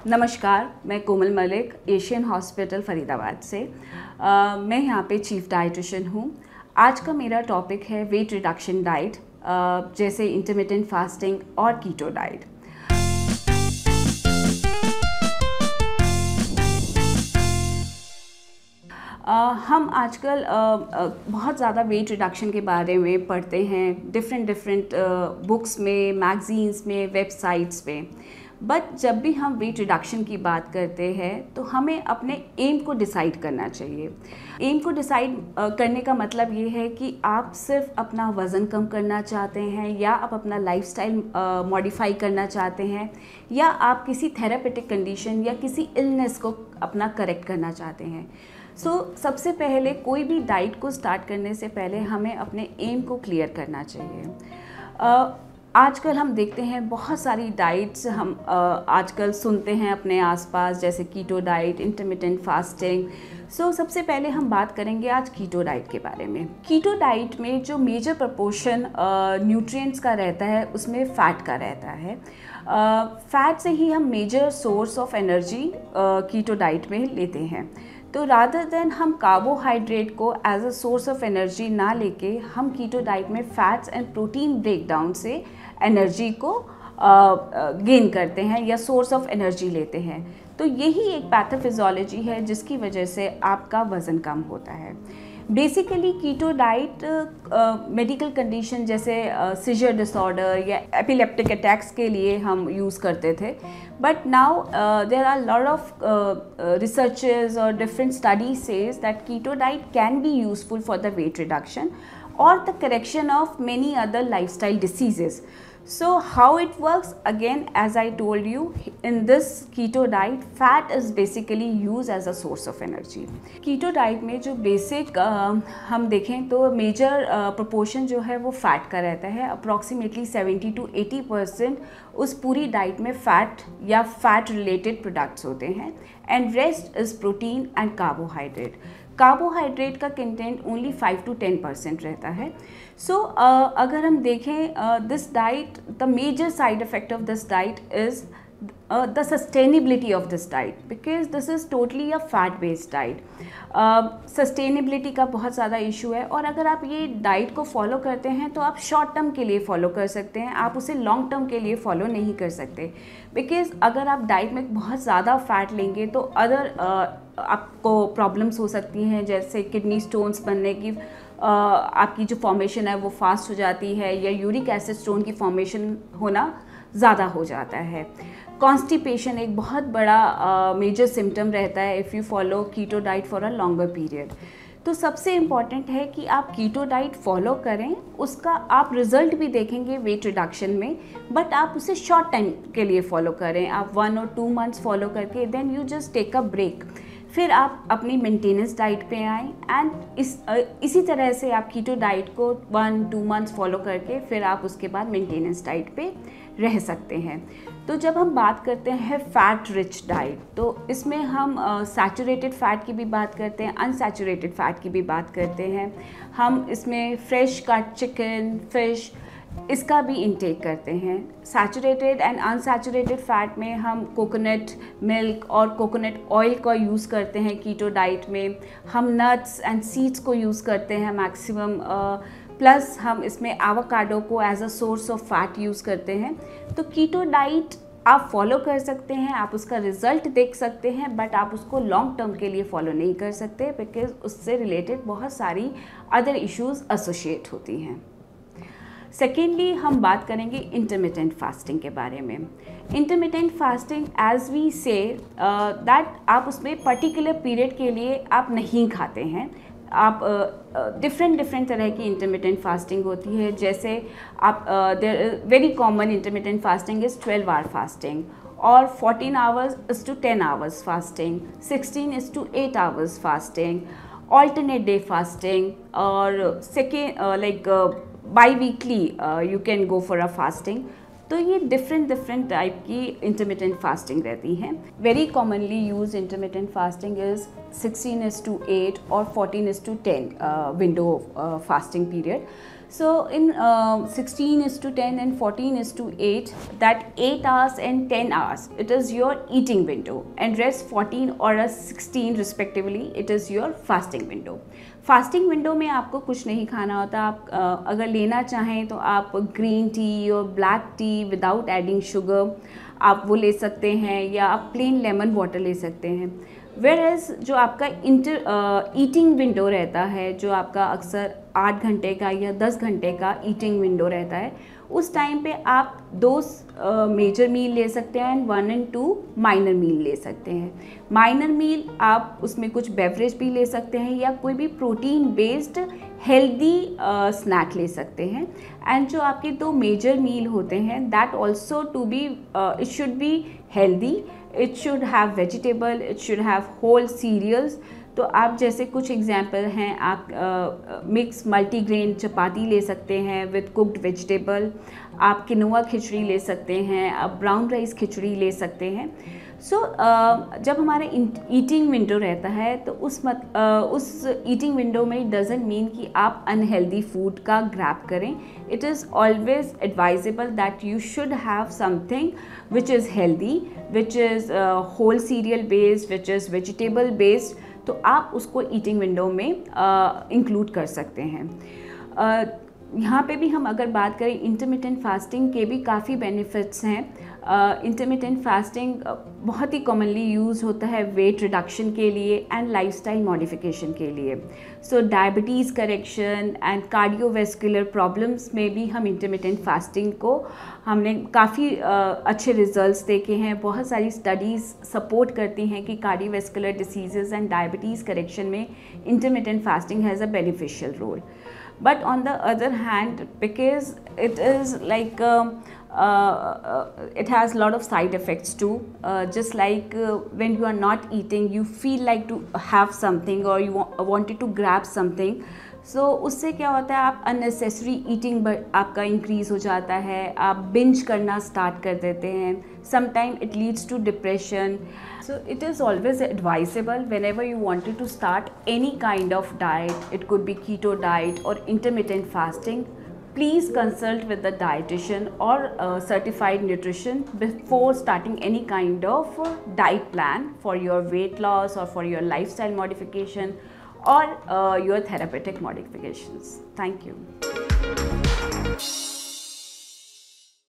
नमस्कार, मैं कोमल Malik Asian hospital Faridabad से। मैं यहाँ पे चीफ डाइटिशियन हूँ। आज का मेरा टॉपिक है वेट रिडक्शन डाइट, जैसे इंटरमिटेंट फास्टिंग और कीटो डाइट। हम आजकल बहुत ज़्यादा वेट रिडक्शन के बारे में पढ़ते हैं डिफरेंट बुक्स में, मैगज़ीन्स में, वेबसाइट्स में। बट जब भी हम वेट रिडक्शन की बात करते हैं तो हमें अपने एम को डिसाइड करना चाहिए। एम को डिसाइड करने का मतलब ये है कि आप सिर्फ अपना वज़न कम करना चाहते हैं, या आप अपना लाइफस्टाइल मॉडिफाई करना चाहते हैं, या आप किसी थेरापेटिक कंडीशन या किसी इलनेस को अपना करेक्ट करना चाहते हैं। सबसे पहले कोई भी डाइट को स्टार्ट करने से पहले हमें अपने एम को क्लियर करना चाहिए। आजकल हम देखते हैं बहुत सारी डाइट्स हम आजकल सुनते हैं अपने आसपास, जैसे कीटो डाइट, इंटरमिटेंट फास्टिंग। सबसे पहले हम बात करेंगे आज कीटो डाइट के बारे में। कीटो डाइट में जो मेजर प्रपोर्शन न्यूट्रिएंट्स का रहता है उसमें फ़ैट का रहता है। फ़ैट से ही हम major source of energy keto diet में लेते हैं। तो रादर देन हम कार्बोहाइड्रेट को as a source of energy ना लेके हम कीटो डाइट में फैट्स एंड प्रोटीन ब्रेकडाउन से एनर्जी को गेन करते हैं या सोर्स ऑफ एनर्जी लेते हैं। तो यही एक पैथोफिजियोलॉजी है जिसकी वजह से आपका वज़न कम होता है। Basically keto diet medical condition जैसे सीजर डिसऑर्डर या एपिलेप्टिक अटैक्स के लिए हम यूज़ करते थे। But now there are lot of researchers or different studies says that keto diet can be useful for the weight reduction or the correction of many other lifestyle diseases. So how it works, again as I told you, in this keto diet fat is basically used as a source of energy. Keto diet में जो basic हम देखें तो major proportion जो है वो fat का रहता है। Approximately 70 to 80% उस पूरी डाइट में फैट या फैट रिलेटेड प्रोडक्ट्स होते हैं, and rest is protein and carbohydrate. Carbohydrate का कंटेंट ओनली 5 to 10% रहता है। अगर हम देखें this diet, the major side effect of this diet is the sustainability of this diet, because this is totally a fat based diet. Sustainability का बहुत ज़्यादा issue है, और अगर आप ये डाइट को फॉलो करते हैं तो आप शॉर्ट टर्म के लिए फॉलो कर सकते हैं, आप उसे लॉन्ग टर्म के लिए फॉलो नहीं कर सकते। बिकॉज अगर आप डाइट में बहुत ज़्यादा फैट लेंगे तो अदर आपको प्रॉब्लम्स हो सकती हैं, जैसे किडनी स्टोन्स बनने की आपकी जो फॉर्मेशन है वो फास्ट हो जाती है, या यूरिक एसिड स्टोन की फॉर्मेशन होना ज़्यादा हो जाता है। कॉन्स्टिपेशन एक बहुत बड़ा मेजर सिम्टम रहता है if you follow keto diet for a longer period. तो सबसे इम्पॉर्टेंट है कि आप कीटो डाइट फॉलो करें, उसका आप रिज़ल्ट भी देखेंगे वेट रिडक्शन में, बट आप उसे शॉर्ट टाइम के लिए फॉलो करें। आप 1 or 2 months फॉलो करके then you just take a break, फिर आप अपनी मेंटेनेंस डाइट पे आएँ, एंड इसी तरह से आप कीटो डाइट को 1-2 months फॉलो करके फिर आप उसके बाद मेंटेनेंस डाइट पे रह सकते हैं। तो जब हम बात करते हैं फैट रिच डाइट, तो इसमें हम सैचुरेटेड फ़ैट की भी बात करते हैं, अनसैचुरेटेड फ़ैट की भी बात करते हैं। हम इसमें फ्रेश कट चिकन, फिश, इसका भी इंटेक करते हैं। सैचुरेटेड एंड अनसैचुरेटेड फ़ैट में हम कोकोनट मिल्क और कोकोनट ऑयल का यूज़ करते हैं कीटो डाइट में। हम नट्स एंड सीड्स को यूज़ करते हैं मैक्सिमम, प्लस हम इसमें एवोकाडो को as a source of fat use करते हैं। तो कीटो डाइट आप फॉलो कर सकते हैं, आप उसका रिज़ल्ट देख सकते हैं, बट आप उसको लॉन्ग टर्म के लिए फॉलो नहीं कर सकते, बिकॉज उससे रिलेटेड बहुत सारी अदर इश्यूज़ एसोसिएट होती हैं। सेकेंडली हम बात करेंगे इंटरमिटेंट फास्टिंग के बारे में। Intermittent fasting as we say that आप उसमें पर्टिकुलर पीरियड के लिए आप नहीं खाते हैं। आप डिफरेंट तरह की इंटरमिटेंट फास्टिंग होती है, जैसे आप very common intermittent fasting is 12 hour fasting, और 14 hours is to 10 hours fasting, 16 is to 8 hours fasting, alternate day fasting, और second bi-weekly you can go for a fasting। तो ये डिफरेंट टाइप की intermittent fasting रहती हैं। Very commonly use intermittent fasting is 16 is to 8 और 14 is to 10 window fasting period. So in 16:10 and 14:8, that 8 hours and 10 hours, it is your eating window, and rest 14 or 16 respectively, it is your fasting window. Fasting window में आपको कुछ नहीं खाना होता. आप अगर लेना चाहें तो आप ग्रीन टी और black T without adding sugar आप वो ले सकते हैं, या आप प्लेन लेमन वाटर ले सकते हैं. वेयर एज जो आपका ईटिंग विंडो रहता है, जो आपका अक्सर 8 घंटे का या 10 घंटे का ईटिंग विंडो रहता है, उस टाइम पे आप 2 मेजर मील ले सकते हैं एंड 1 and 2 माइनर मील ले सकते हैं. माइनर मील आप उसमें कुछ बेवरेज भी ले सकते हैं या कोई भी प्रोटीन बेस्ड हेल्दी स्नैक ले सकते हैं. एंड जो आपके 2 मेजर मील होते हैं, that also to be it should be healthy. It should have vegetable, it should have whole cereals. तो आप जैसे कुछ एग्जांपल हैं, आप मिक्स मल्टीग्रेन चपाती ले सकते हैं विद कुक्ड वेजिटेबल, आप किनोआ खिचड़ी ले सकते हैं, आप ब्राउन राइस खिचड़ी ले सकते हैं. सो जब हमारा ईटिंग विंडो रहता है तो उस ईटिंग विंडो में डजंट मीन कि आप अनहेल्दी फूड का ग्रैब करें. It is always advisable that you should have something which is healthy, which is whole cereal based, which is vegetable based. तो आप उसको ईटिंग विंडो में इंक्लूड कर सकते हैं. यहाँ पे भी हम अगर बात करें, इंटरमिटेंट फास्टिंग के भी काफ़ी बेनिफिट्स हैं. इंटरमिटेंट फास्टिंग बहुत ही कॉमनली यूज़ होता है वेट रिडक्शन के लिए एंड लाइफस्टाइल मॉडिफिकेशन के लिए. So diabetes correction and cardiovascular problems में भी हम इंटरमिटेंट फास्टिंग को हमने काफ़ी अच्छे रिजल्ट्स देखे हैं. बहुत सारी स्टडीज़ सपोर्ट करती हैं कि cardiovascular diseases and diabetes correction में intermittent fasting has a beneficial role. But on the other hand, because it is like it has a lot of side effects too. Just like when you are not eating, you feel like to have something or you wanted to grab something. So उससे क्या होता है, आप unnecessary eating आपका increase हो जाता है, आप binge करना start कर देते हैं. Sometimes it leads to depression. So it is always advisable whenever you wanted to start any kind of diet, it could be keto diet or intermittent fasting, please consult with the dietitian or certified nutrition before starting any kind of diet plan for your weight loss or for your lifestyle modification or your therapeutic modifications. Thank you.